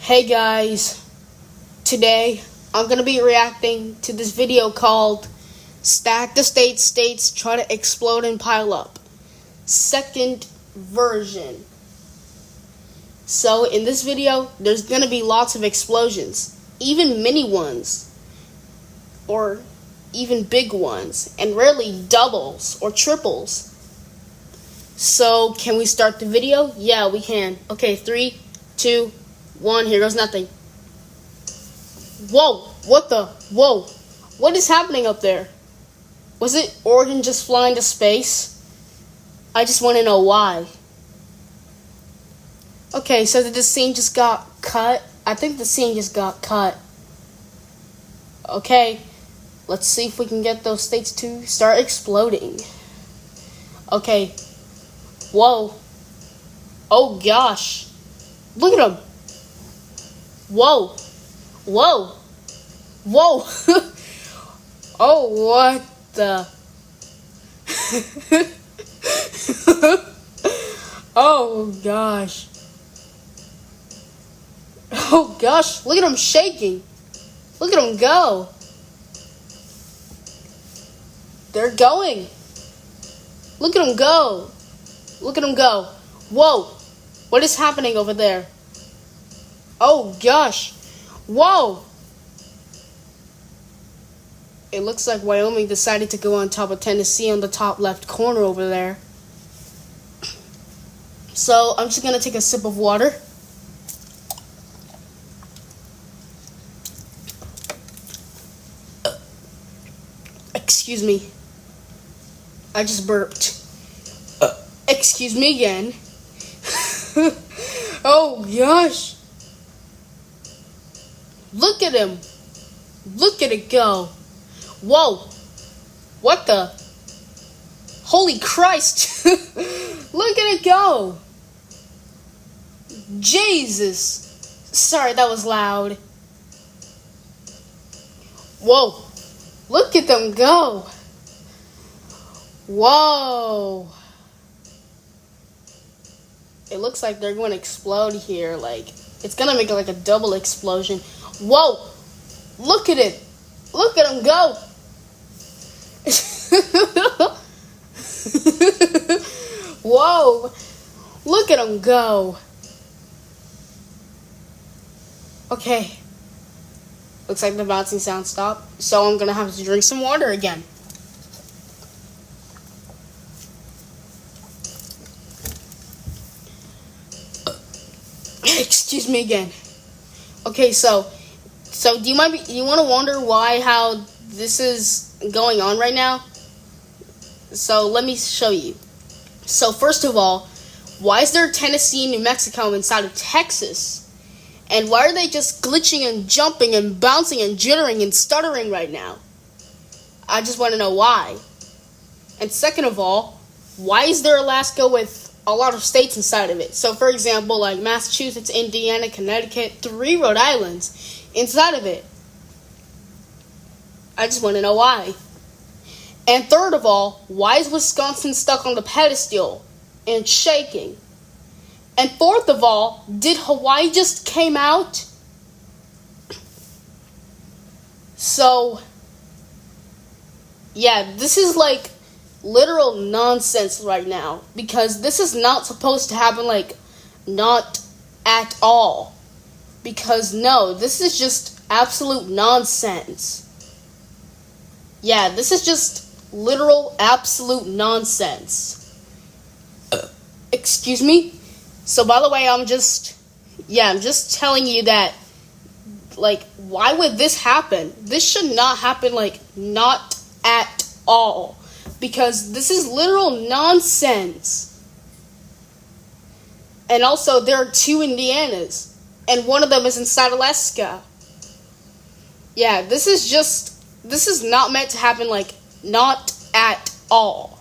Hey guys, today I'm going to be reacting to this video called Stack the States Try to Explode and Pile Up. Second version. So in this video, there's going to be lots of explosions, even mini ones, or even big ones, and rarely doubles or triples. So can we start the video? Yeah, we can. Okay, 3, 2, 1, here goes nothing. Whoa, whoa, what is happening up there? Was it Oregon just flying to space? I just want to know why. Okay, so did the scene just got cut? I think the scene just got cut. Okay, let's see if we can get those states to start exploding. Okay, whoa. Oh gosh, look at them. Whoa. Oh, what the? Oh gosh. Oh gosh, look at him shaking. Look at him go. They're going. Look at him go. Look at him go. Whoa. What is happening over there? Oh gosh. Whoa. It looks like Wyoming decided to go on top of Tennessee on the top left corner over there. So I'm just going to take a sip of water. Excuse me. I just burped. Excuse me again. Oh gosh. Look at him. Look at it go. Whoa. What the? Holy Christ. Look at it go. Jesus. Sorry, that was loud. Whoa. Look at them go. Whoa. It looks like they're going to explode here. Like, it's going to make like a double explosion. Whoa. Look at it. Look at them go. Whoa. Look at them go. Okay. Looks like the bouncing sound stopped. So I'm going to have to drink some water again. Excuse me again. Okay, so do you want to wonder how this is going on right now? So let me show you. So first of all, why is there Tennessee and New Mexico inside of Texas? And why are they just glitching and jumping and bouncing and jittering and stuttering right now? I just want to know why. And second of all, why is there Alaska with a lot of states inside of it? So for example, like Massachusetts, Indiana, Connecticut, 3 Rhode Islands inside of it. I just want to know why. And third of all, why is Wisconsin stuck on the pedestal and shaking? And fourth of all, did Hawaii just came out? So, yeah, this is like literal nonsense right now. Because this is not supposed to happen, like, not at all. Because, no, this is just absolute nonsense. Yeah, this is just literal absolute nonsense. Excuse me? So, by the way, I'm just telling you that, like, why would this happen? This should not happen, like, not at all. Because this is literal nonsense. And also, there are 2 Indianas. And one of them is inside Alaska. Yeah, this is not meant to happen, like, not at all.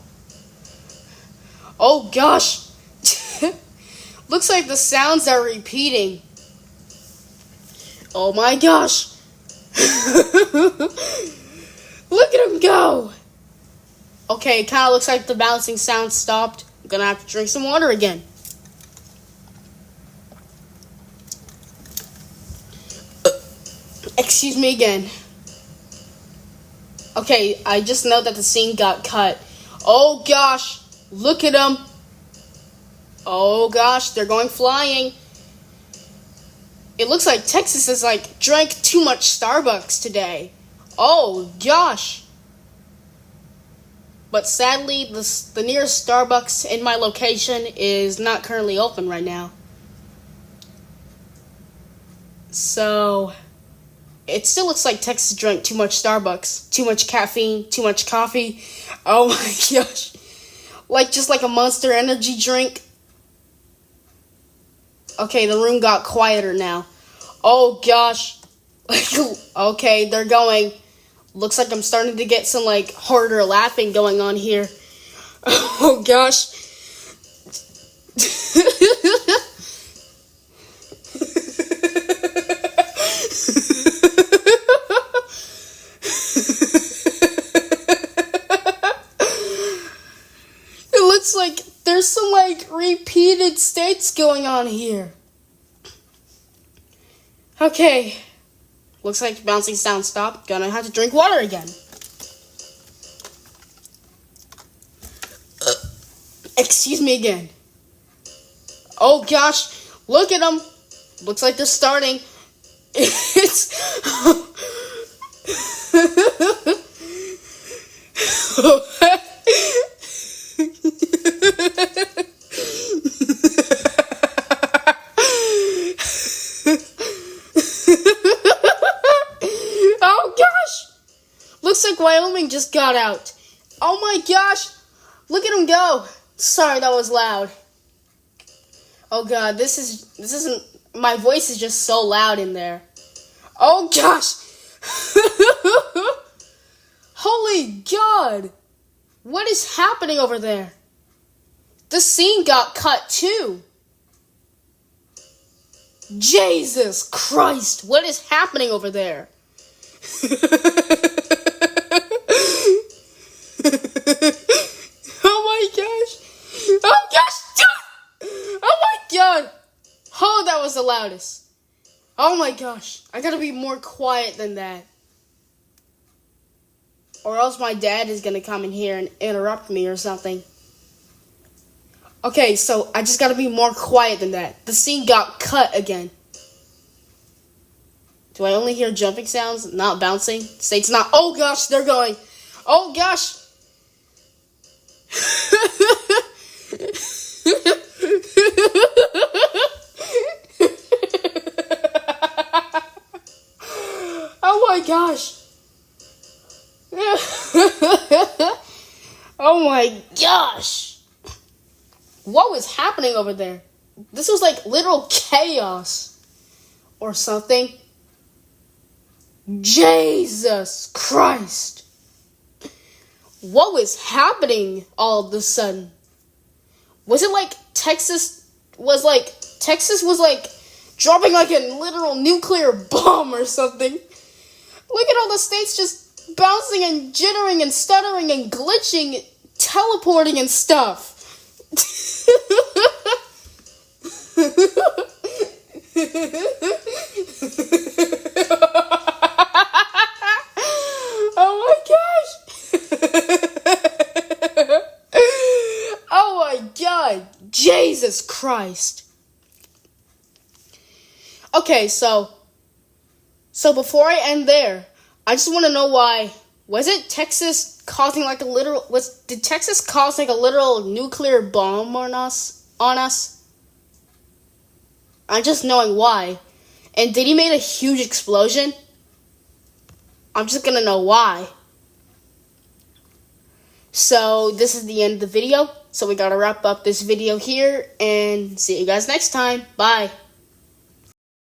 Oh, gosh. Looks like the sounds are repeating. Oh, my gosh. Look at him go. Okay, it kind of looks like the bouncing sound stopped. I'm going to have to drink some water again. Excuse me again. Okay, I just know that the scene got cut. Oh gosh, look at them. Oh gosh, they're going flying. It looks like Texas has drank too much Starbucks today. Oh gosh. But sadly, the nearest Starbucks in my location is not currently open right now. So, it still looks like Texas drank too much Starbucks. Too much caffeine, too much coffee. Oh my gosh. Just like a Monster Energy drink. Okay, the room got quieter now. Oh gosh. Okay, they're going. Looks like I'm starting to get some harder laughing going on here. Oh gosh. It looks like there's some repeated states going on here. Okay. Looks like bouncing sound stopped. Gonna have to drink water again. Excuse me again. Oh gosh, look at them. Looks like they're starting. It's oh gosh! Looks like Wyoming just got out. Oh my gosh! Look at them go. Sorry, that was loud. Oh god, this isn't. My voice is just so loud in there. Oh gosh! Holy god! What is happening over there? The scene got cut too. Jesus Christ! What is happening over there? Oh my gosh! Oh gosh! Oh my god! Oh, that was the loudest. Oh my gosh. I gotta be more quiet than that. Or else my dad is gonna come in here and interrupt me or something. Okay, so I just gotta be more quiet than that. The scene got cut again. Do I only hear jumping sounds, not bouncing? State's not. Oh gosh, they're going. Oh gosh. Oh my gosh. Oh my gosh. What was happening over there? This was literal chaos or something. Jesus Christ. What was happening all of a sudden? Was it Texas was dropping a literal nuclear bomb or something? Look at all the states just bouncing and jittering and stuttering and glitching, teleporting and stuff. Oh my gosh. Oh my god. Jesus Christ. Okay, so before I end there, I just want to know why. Was it Texas causing did Texas cause a literal nuclear bomb on us? I'm just knowing why. And did he make a huge explosion? I'm just gonna know why. So this is the end of the video. So we gotta wrap up this video here and see you guys next time. Bye.